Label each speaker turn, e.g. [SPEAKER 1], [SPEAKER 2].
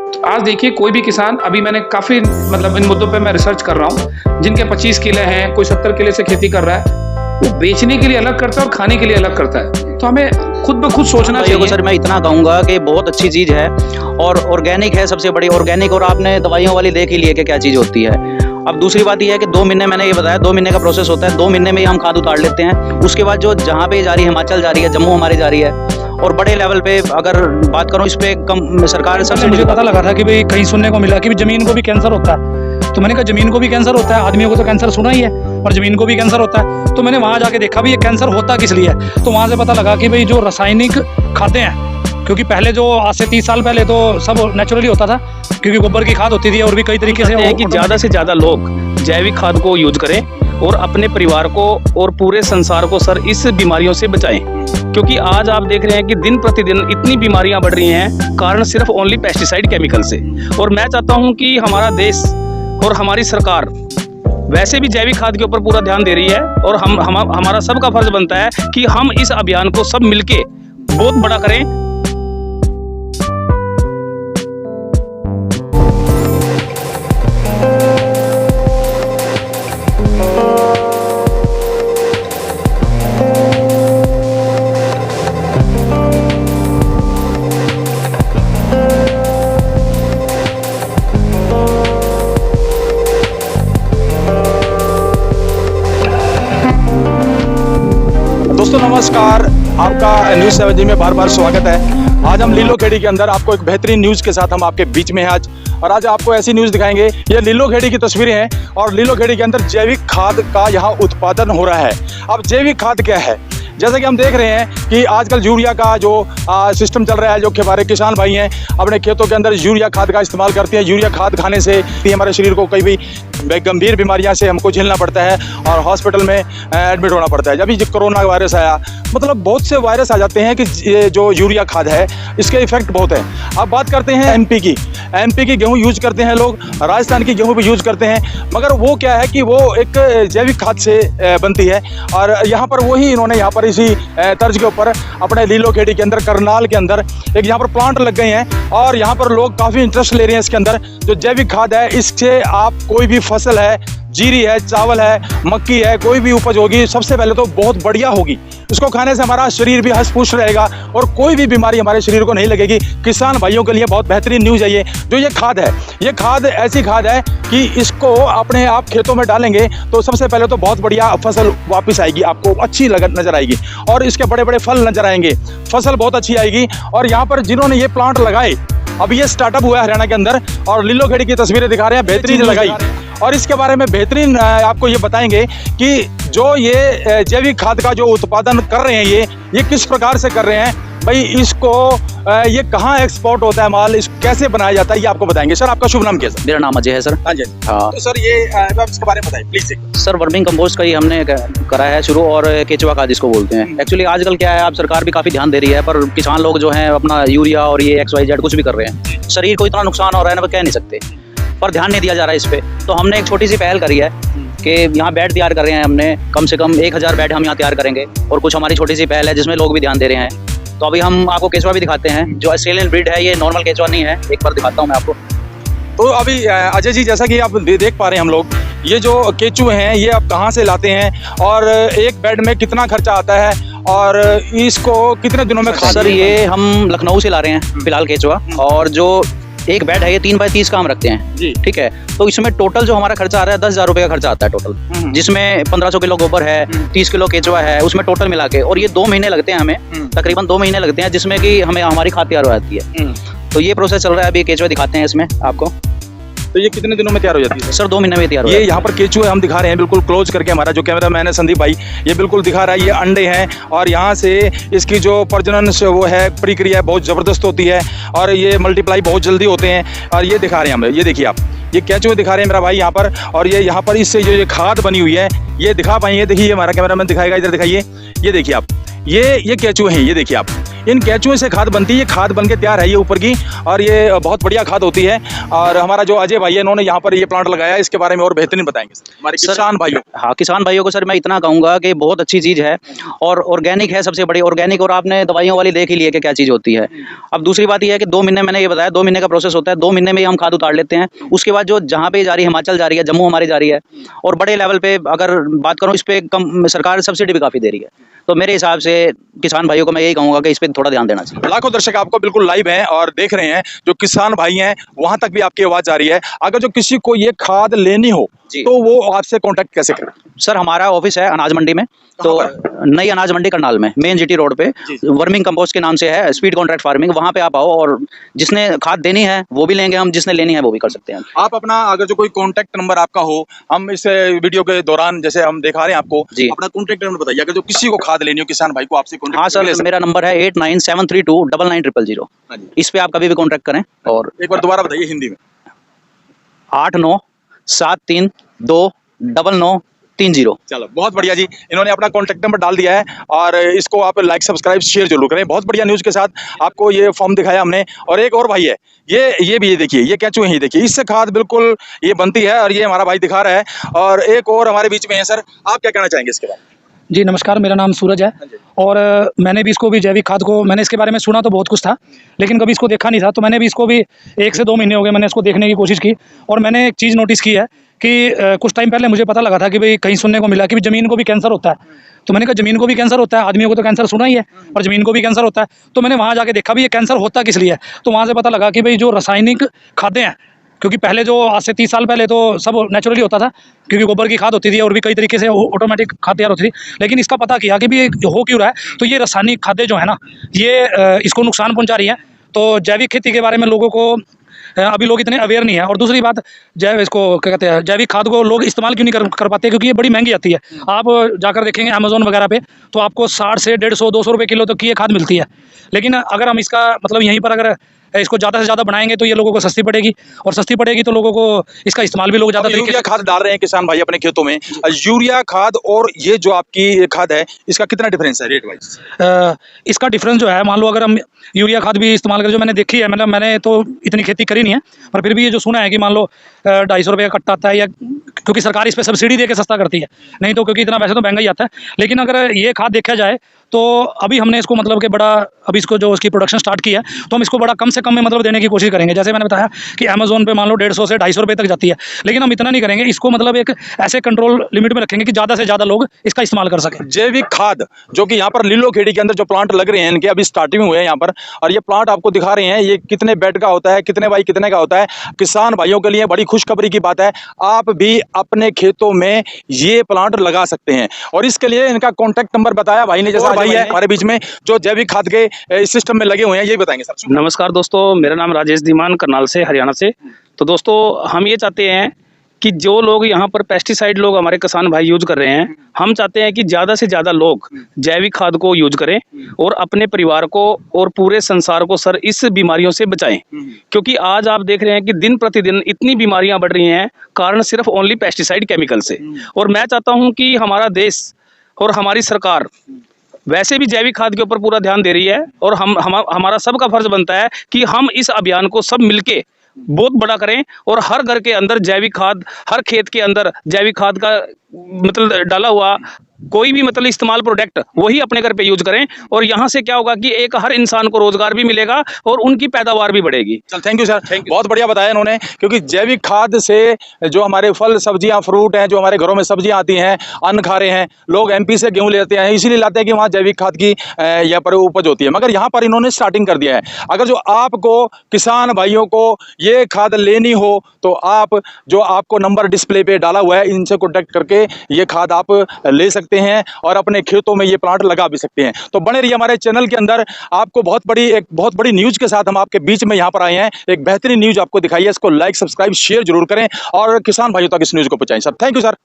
[SPEAKER 1] आज देखिए कोई भी किसान, अभी मैंने काफ़ी मतलब इन मुद्दों पे मैं रिसर्च कर रहा हूँ, जिनके 25 किले हैं, कोई 70 किले से खेती कर रहा है, वो बेचने के लिए अलग करता है और खाने के लिए अलग करता है। तो हमें खुद ब खुद सोचना चाहिए।
[SPEAKER 2] सर मैं इतना कहूँगा कि बहुत अच्छी चीज़ है और ऑर्गेनिक है, सबसे बड़ी ऑर्गेनिक। और आपने दवाइयों वाली देख ही ली है कि क्या चीज़ होती है। अब दूसरी बात यह है कि 2 महीने, मैंने ये बताया 2 महीने का प्रोसेस होता है। 2 महीने में ही हम खाद उतार लेते हैं। उसके बाद जो जहाँ पे जा रही है, हिमाचल जा रही है, जम्मू हमारी जा रही है। और बड़े लेवल पे अगर बात करूँ इस पे कम सरकार सबसे
[SPEAKER 3] मुझे पता लगा था कि भाई कहीं सुनने को मिला कि जमीन को भी कैंसर होता है। तो मैंने कहा जमीन को भी कैंसर होता है, आदमियों को तो कैंसर सुना ही है और जमीन को भी कैंसर होता है। तो मैंने वहाँ जाके देखा भी ये कैंसर होता किस लिए है। तो वहाँ से पता लगा कि भाई जो रासायनिक खादें हैं, क्योंकि पहले जो आज से 30 साल पहले तो सब नेचुरली होता था, क्योंकि गोबर की खाद होती थी और भी कई तरीके से
[SPEAKER 4] कि ज़्यादा से ज़्यादा लोग जैविक खाद को यूज करें और अपने परिवार को और पूरे संसार को सर इस बीमारियों से बचाएं। क्योंकि आज आप देख रहे हैं कि दिन प्रतिदिन इतनी बीमारियां बढ़ रही हैं, कारण सिर्फ ओनली पेस्टिसाइड केमिकल से। और मैं चाहता हूं कि हमारा देश और हमारी सरकार वैसे भी जैविक खाद के ऊपर पूरा ध्यान दे रही है और हमारा सबका फर्ज बनता है कि हम इस अभियान को सब मिलके बहुत बड़ा करें।
[SPEAKER 5] दोस्तों नमस्कार, आपका न्यूज़ 7 में बार बार स्वागत है। आज हम लीलोखेड़ी के अंदर आपको एक बेहतरीन न्यूज़ के साथ हम आपके बीच में हैं आज। और आज आपको ऐसी न्यूज़ दिखाएंगे, ये लीलोखेड़ी की तस्वीरें हैं और लीलोखेड़ी के अंदर जैविक खाद का यहाँ उत्पादन हो रहा है। अब जैविक खाद क्या है? जैसा कि हम देख रहे हैं कि आजकल यूरिया का जो सिस्टम चल रहा है, जो हमारे किसान भाई हैं अपने खेतों के अंदर यूरिया खाद का इस्तेमाल करते हैं। यूरिया खाद खाने से हमारे शरीर को कई भी गंभीर बीमारियां से हमको झेलना पड़ता है और हॉस्पिटल में एडमिट होना पड़ता है। जब ये कोरोना वायरस आया, मतलब बहुत से वायरस आ जाते हैं कि ये जो यूरिया खाद है इसके इफेक्ट बहुत है। अब बात करते हैं एमपी की गेहूँ यूज करते हैं लोग, राजस्थान की गेहूँ भी यूज करते हैं, मगर वो क्या है कि वो एक जैविक खाद से बनती है। और यहाँ पर वही इन्होंने यहाँ पर इसी तर्ज के ऊपर अपने लीलोखेड़ी के अंदर, करनाल के अंदर एक यहाँ पर प्लांट लग गए हैं और यहाँ पर लोग काफ़ी इंटरेस्ट ले रहे हैं इसके अंदर। जो जैविक खाद है, इससे आप कोई भी फसल है, जीरी है, चावल है, मक्की है, कोई भी उपज होगी, सबसे पहले तो बहुत बढ़िया होगी। इसको खाने से हमारा शरीर भी हष्ट पुष्ट रहेगा और कोई भी बीमारी हमारे शरीर को नहीं लगेगी। किसान भाइयों के लिए बहुत बेहतरीन न्यूज़ है ये। जो ये खाद है, ये खाद ऐसी खाद है कि इसको अपने आप खेतों में डालेंगे तो सबसे पहले तो बहुत बढ़िया फसल वापस आएगी, आपको अच्छी नजर आएगी और इसके बड़े बड़े फल नजर आएंगे, फसल बहुत अच्छी आएगी। और यहाँ पर जिन्होंने ये प्लांट लगाए, अभी ये स्टार्टअप हुआ है हरियाणा के अंदर और लीलोखेड़ी की तस्वीरें दिखा रहे हैं, बेहतरीन लगाई। और इसके बारे में बेहतरीन आपको ये बताएंगे कि जो ये जैविक खाद का जो उत्पादन कर रहे हैं ये किस प्रकार से कर रहे हैं भाई, इसको ये कहाँ एक्सपोर्ट होता है माल, इस कैसे बनाया जाता है, ये आपको बताएंगे। सर आपका शुभ नाम क्या है? सर
[SPEAKER 2] मेरा नाम अजय है सर।
[SPEAKER 5] हाँ जी।
[SPEAKER 2] हाँ
[SPEAKER 5] तो सर ये आप इसके बारे में बताइए प्लीज।
[SPEAKER 2] सर, वर्मिंग कंपोस्ट का ही हमने करा है शुरू, और केचुआ खाद इसको बोलते हैं। एक्चुअली आजकल क्या है, आप सरकार भी काफ़ी ध्यान दे रही है, पर किसान लोग जो हैं अपना यूरिया और ये XYZ कुछ भी कर रहे हैं। शरीर को इतना नुकसान हो रहा है ना, वो कह नहीं सकते, पर ध्यान नहीं दिया जा रहा है इस पर। तो हमने एक छोटी सी पहल करी है कि यहाँ बेड तैयार कर रहे हैं हमने, कम से कम 1000 बेड हम यहाँ तैयार करेंगे। और कुछ हमारी छोटी सी पहल है जिसमें लोग भी ध्यान दे रहे हैं। तो अभी हम आपको केचुआ भी दिखाते हैं, जो ऑस्ट्रेलियन ब्रीड है, ये नॉर्मल केचुआ नहीं है। एक बार दिखाता हूँ मैं आपको।
[SPEAKER 5] तो अभी अजय जी, जैसा कि आप देख पा रहे हैं हम लोग, ये जो केचुए हैं ये आप कहाँ से लाते हैं और एक बेड में कितना खर्चा आता है और इसको कितने दिनों में?
[SPEAKER 2] सर ये हम लखनऊ से ला रहे हैं फिलहाल केचुआ, और जो एक बेड है ये 3 बाई 30 का हम रखते हैं, ठीक है। तो इसमें टोटल जो हमारा खर्चा आ रहा है 10,000 रुपये का खर्चा आता है टोटल, जिसमें 1500 किलो गोबर है, 30 किलो केचुआ है, उसमें टोटल मिला के। और ये 2 महीने लगते हैं हमें, तकरीबन 2 महीने लगते हैं, जिसमें कि हमें हमारी खाद तैयार हो जाती है। तो ये प्रोसेस चल रहा है। अभी केचुआ दिखाते हैं इसमें आपको।
[SPEAKER 5] तो ये कितने दिनों में तैयार हो जाती है?
[SPEAKER 2] सर 2 महीने में तैयार हो
[SPEAKER 5] ये यहाँ पर केचुए हम दिखा रहे हैं बिल्कुल क्लोज करके, हमारा जो कैमरा मैन है संदीप भाई ये बिल्कुल दिखा रहा है। ये अंडे हैं और यहाँ से इसकी जो प्रजनन से वो है प्रक्रिया बहुत ज़बरदस्त होती है और ये मल्टीप्लाई बहुत जल्दी होते हैं। और ये दिखा रहे हैं हमें, ये देखिए आप, ये केचुए दिखा रहे हैं मेरा भाई यहाँ पर। और ये यहाँ पर इससे जो ये खाद बनी हुई है ये दिखा पाएंगे, देखिए हमारा कैमरा मैन दिखाएगा, इधर दिखाइए, ये देखिए आप, ये केचुए हैं, ये देखिए आप, इन केचुए से खाद बनती है, ये खाद बन के तैयार है ये ऊपर की, और ये बहुत बढ़िया खाद होती है। और हमारा जो अजय भाई है इन्होंने यहाँ पर ये प्लांट लगाया है, इसके बारे में और बेहतरीन बताएंगे हमारे किसान भाइयों।
[SPEAKER 2] हाँ, किसान भाइयों को सर मैं इतना कहूँगा कि बहुत अच्छी चीज़ है और ऑर्गेनिक है, सबसे बड़ी ऑर्गेनिक। और आपने दवाइयों वाली देख ही ली है कि क्या चीज़ होती है। अब दूसरी बात यह है कि 2 महीने, मैंने ये बताया 2 महीने का प्रोसेस होता है, 2 महीने में ही हम खाद उतार लेते हैं। उसके बाद जो जहाँ पे जा रही है, हिमाचल जा रही है, जम्मू हमारी जा रही है, और बड़े लेवल पे अगर बात करूँ इस पर कम सरकार सब्सिडी भी काफ़ी दे रही है। तो मेरे हिसाब से किसान भाइयों को मैं यही कहूँगा कि इस पर थोड़ा ध्यान देना चाहिए।
[SPEAKER 5] लाखों दर्शक आपको बिल्कुल लाइव हैं और देख रहे हैं, जो किसान भाई हैं वहां तक भी आपकी आवाज जा रही है। अगर जो किसी को ये खाद लेनी हो तो वो आपसे कांटेक्ट कैसे करें?
[SPEAKER 2] सर हमारा ऑफिस है अनाज मंडी में, तो नई अनाज मंडी करनाल में, मेन जीटी रोड पे, वर्मिंग कंपोस्ट के नाम से है, स्पीड कॉन्ट्रैक्ट फार्मिंग। वहां पे आप आओ और जिसने खाद देनी है वो भी लेंगे हम, जिसने लेनी है वो भी कर सकते हैं।
[SPEAKER 5] आप अपना, अगर जो कोई कांटेक्ट नंबर आपका हो, हम इस वीडियो के दौरान जैसे हम दिखा रहे हैं आपको, अपना कांटेक्ट नंबर बताइए। अगर जो किसी को खाद लेनी हो, किसान भाई को आपसे कांटेक्ट।
[SPEAKER 2] हाँ सर, मेरा नंबर है 8973299000। इस पे आप कभी भी कॉन्टैक्ट करें। और
[SPEAKER 5] एक बार दोबारा बताइए हिंदी में।
[SPEAKER 2] 8973299030।
[SPEAKER 5] चलो बहुत बढ़िया जी, इन्होंने अपना कॉन्टैक्ट नंबर डाल दिया है और इसको आप लाइक सब्सक्राइब शेयर जरूर करें। बहुत बढ़िया न्यूज़ के साथ आपको ये फॉर्म दिखाया हमने। और एक और भाई है, ये भी, ये देखिए, ये केचुए हैं, देखिए, इससे खाद बिल्कुल ये बनती है और ये हमारा भाई दिखा रहा है। और एक और हमारे बीच में है। सर आप क्या कहना चाहेंगे इसके बारे में?
[SPEAKER 3] जी नमस्कार, मेरा नाम सूरज है और मैंने भी इसको भी जैविक खाद को, मैंने इसके बारे में सुना तो बहुत कुछ था, लेकिन कभी इसको देखा नहीं था। तो मैंने भी इसको भी 1 से 2 महीने हो गए मैंने इसको देखने की कोशिश की। और मैंने एक चीज़ नोटिस की है कि कुछ टाइम पहले मुझे पता लगा था कि भाई कहीं सुनने को मिला कि ज़मीन को भी कैंसर होता है। तो मैंने कहा ज़मीन को भी कैंसर होता है, आदमियों को तो कैंसर सुना ही है, और ज़मीन को भी कैंसर होता है। तो मैंने वहाँ जाके देखा भी ये कैंसर होता किस लिए है। तो वहाँ से पता लगा कि भाई जो रासायनिक खादें हैं, क्योंकि पहले जो आज से 30 साल पहले तो सब नेचुरली होता था, क्योंकि गोबर की खाद होती थी और भी कई तरीके से ऑटोमेटिक खाद तैयार होती थी। लेकिन इसका पता किया कि भी हो क्यों रहा है, तो ये रासायनिक खादें जो है ना, ये इसको नुकसान पहुंचा रही हैं। तो जैविक खेती के बारे में लोगों को अभी लोग इतने अवेयर नहीं है। और दूसरी बात, इसको क्या कहते हैं, जैविक खाद को लोग इस्तेमाल क्यों नहीं कर पाते, क्योंकि ये बड़ी महंगी आती है। आप जाकर देखेंगे अमेज़न वगैरह पे, तो आपको 60 से 150-200 रुपये किलो तक की ये खाद मिलती है। लेकिन अगर हम इसका मतलब यहीं पर अगर इसको ज़्यादा से ज़्यादा बनाएंगे तो ये लोगों को सस्ती पड़ेगी, और सस्ती पड़ेगी तो लोगों को इसका इस्तेमाल भी लोग ज़्यादा तरीके
[SPEAKER 5] यूरिया खाद डाल रहे हैं किसान भाई अपने खेतों में। यूरिया खाद और ये जो आपकी खाद है, इसका कितना डिफरेंस है रेट वाइज?
[SPEAKER 3] इसका डिफरेंस जो है, मान लो अगर हम यूरिया खाद भी इस्तेमाल करें, जो मैंने देखी है, मतलब मैंने तो इतनी खेती करी नहीं है, पर फिर भी ये जो सुना है कि मान लो 250 रुपये का कट्टा आता है, या क्योंकि सरकार इस पर सब्सिडी दे के सस्ता करती है, नहीं तो क्योंकि इतना वैसे तो महंगा ही आता है। लेकिन अगर ये खाद देखा जाए तो अभी हमने इसको मतलब कि बड़ा, अभी इसको जो उसकी प्रोडक्शन स्टार्ट की है, तो हम इसको बड़ा कम से कम में मतलब देने की कोशिश करेंगे। जैसे मैंने बताया कि अमेज़न पे मान लो 150 से 250 रुपये तक जाती है, लेकिन हम इतना नहीं करेंगे। इसको मतलब एक ऐसे कंट्रोल लिमिट में रखेंगे कि ज़्यादा से ज़्यादा लोग इसका इस्तेमाल कर सकें।
[SPEAKER 5] जैविक खाद जो कि यहाँ पर लीलो खेड़ी के अंदर जो प्लांट लग रहे हैं, इनके अभी स्टार्टिंग हुए हैं यहाँ पर, और ये प्लांट आपको दिखा रहे हैं, ये कितने बेड का होता है, कितने बाई कितने का होता है। किसान भाइयों के लिए बड़ी खुशखबरी की बात है, आप भी अपने खेतों में ये प्लांट लगा सकते हैं। और इसके लिए इनका कॉन्टैक्ट नंबर बताया भाई ने, जैसा भाई है हमारे बीच में जो जैविक खाद के इस सिस्टम में लगे हुए हैं, ये बताएंगे सर।
[SPEAKER 4] नमस्कार दोस्तों, मेरा नाम राजेश धीमान, करनाल से, हरियाणा से। तो दोस्तों हम ये चाहते हैं कि जो लोग यहाँ पर पेस्टिसाइड लोग हमारे किसान भाई यूज कर रहे हैं, हम चाहते हैं कि ज़्यादा से ज़्यादा लोग जैविक खाद को यूज करें और अपने परिवार को और पूरे संसार को सर इस बीमारियों से बचाएं। क्योंकि आज आप देख रहे हैं कि दिन प्रतिदिन इतनी बीमारियां बढ़ रही हैं, कारण सिर्फ ओनली पेस्टिसाइड केमिकल से। और मैं चाहता हूँ कि हमारा देश और हमारी सरकार वैसे भी जैविक खाद के ऊपर पूरा ध्यान दे रही है, और हमारा सबका फर्ज बनता है कि हम इस अभियान को सब मिलके बहुत बड़ा करें और हर घर के अंदर जैविक खाद, हर खेत के अंदर जैविक खाद का मतलब डाला हुआ कोई भी मतलब इस्तेमाल प्रोडक्ट वही अपने घर पे यूज करें। और यहाँ से क्या होगा कि एक हर इंसान को रोजगार भी मिलेगा और उनकी पैदावार भी बढ़ेगी।
[SPEAKER 5] चल थैंक यू सर, बहुत बढ़िया बताया इन्होंने। क्योंकि जैविक खाद से जो हमारे फल सब्जियां फ्रूट हैं, जो हमारे घरों में सब्जियां आती हैं, अन्न खा रहे हैं लोग, एमपी से गेहूं लेते हैं, इसीलिए लाते हैं कि वहाँ जैविक खाद की यहाँ पर उपज होती है। मगर यहाँ पर इन्होंने स्टार्टिंग कर दिया है। अगर जो आपको किसान भाइयों को ये खाद लेनी हो तो आप जो आपको नंबर डिस्प्ले पे डाला हुआ है, इनसे कॉन्टैक्ट करके ये खाद आप ले सकते हैं और अपने खेतों में ये प्लांट लगा भी सकते हैं। तो बने रहिए हमारे चैनल के अंदर, आपको एक बहुत बड़ी न्यूज़ के साथ हम आपके बीच में यहाँ पर आए हैं। एक बेहतरीन न्यूज़ आपको दिखाई है, इसको लाइक सब्सक्राइब शेयर जरूर करें और किसान भाइयों तक इस न्यूज़ को पहुंचाएं। Sir thank you sir.